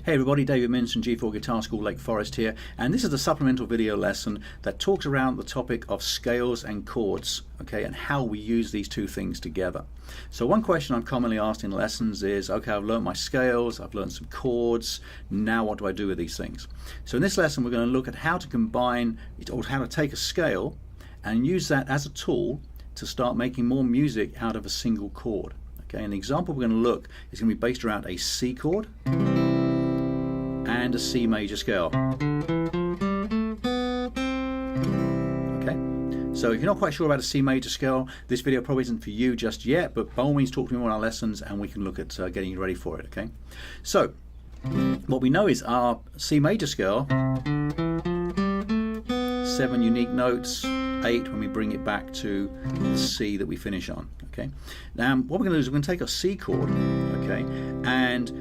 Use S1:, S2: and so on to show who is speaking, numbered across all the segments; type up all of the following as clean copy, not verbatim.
S1: Hey everybody, David Mintz from G4 Guitar School, Lake Forest here, and this is a supplemental video lesson that talks around the topic of scales and chords, okay, and how we use these two things together. So one question I'm commonly asked in lessons is, okay, I've learned my scales, I've learned some chords, now what do I do with these things? So in this lesson we're going to look at how to combine, or how to take a scale and use that as a tool to start making more music out of a single chord. Okay, and the example we're going to look is going to be based around a C chord and a C major scale. Okay, so if you're not quite sure about a C major scale, this video probably isn't for you just yet, but by all means talk to me on our lessons and we can look at getting you ready for it. Okay, so what we know is our C major scale, 7 unique notes, 8 when we bring it back to the C that we finish on. Okay, now what we're going to do is we're going to take a C chord, okay, and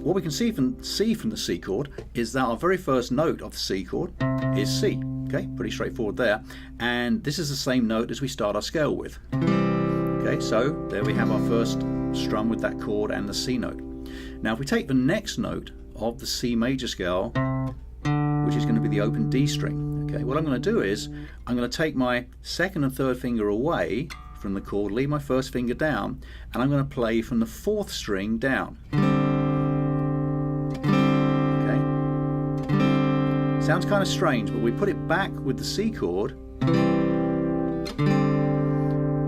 S1: what we can see from the C chord is that our very first note of the C chord is C. Okay, pretty straightforward there, and this is the same note as we start our scale with. Okay, so there we have our first strum with that chord and the C note. Now if we take the next note of the C major scale, which is going to be the open D string, okay, what I'm going to do is I'm going to take my second and third finger away from the chord, leave my first finger down, and I'm going to play from the 4th string down. Okay, sounds kind of strange, but we put it back with the C chord,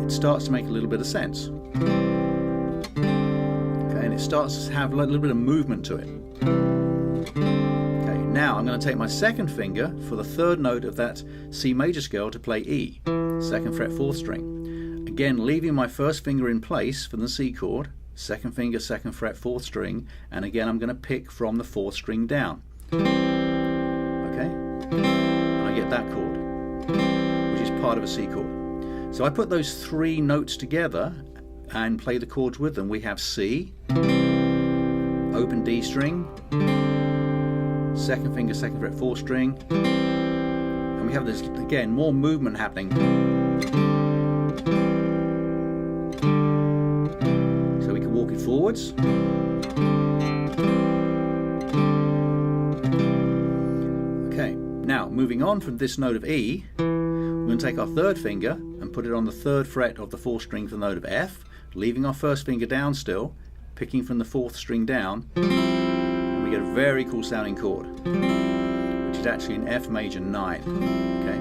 S1: it starts to make a little bit of sense. Okay, and it starts to have a little bit of movement to it. Now I'm going to take my second finger for the third note of that C major scale to play E, 2nd fret 4th string. Again, leaving my first finger in place for the C chord, 2nd finger 2nd fret 4th string, and again I'm going to pick from the 4th string down. Okay, and I get that chord, which is part of a C chord. So I put those 3 notes together and play the chords with them. We have C, open D string, 2nd finger 2nd fret 4th string, and we have this again more movement happening, so we can walk it forwards. Okay, now moving on from this note of E, we're going to take our third finger and put it on the 3rd fret of the 4th string for the note of F, leaving our first finger down still, picking from the 4th string down. We get a very cool sounding chord, which is actually an F major 9. Okay.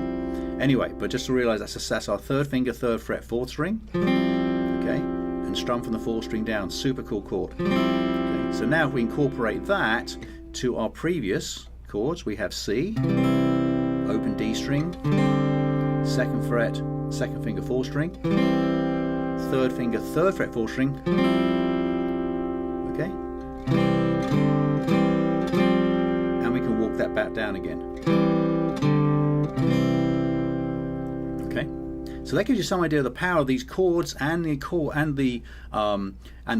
S1: Anyway, but just to realize that's our third finger, 3rd fret, 4th string. Okay, and strum from the 4th string down. Super cool chord. Okay. So now if we incorporate that to our previous chords, we have C, open D string, 2nd fret, 2nd finger 4th string, 3rd finger 3rd fret 4th string. Okay. That back down again. Okay, so that gives you some idea of the power of these chords and the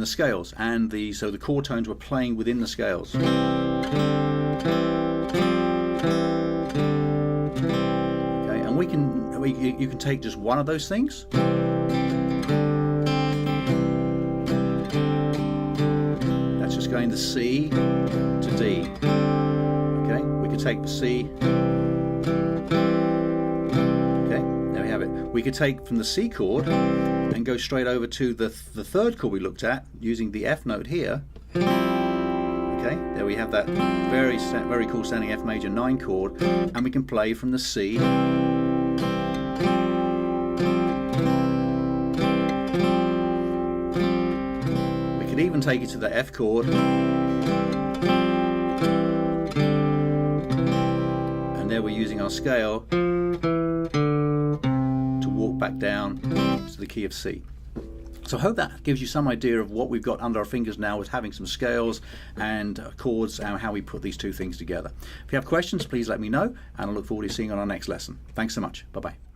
S1: scales and so the chord tones we're playing within the scales. Okay, and you can take just one of those things. That's just going to C to D. Take the C. Okay, there we have it. We could take from the C chord and go straight over to the third chord we looked at using the F note here. Okay, there we have that very cool sounding F major 9 chord, and we can play from the C. We could even take it to the F chord. There we're using our scale to walk back down to the key of C. So I hope that gives you some idea of what we've got under our fingers now with having some scales and chords and how we put these two things together. If you have questions, please let me know, and I look forward to seeing you on our next lesson. Thanks so much. Bye-bye.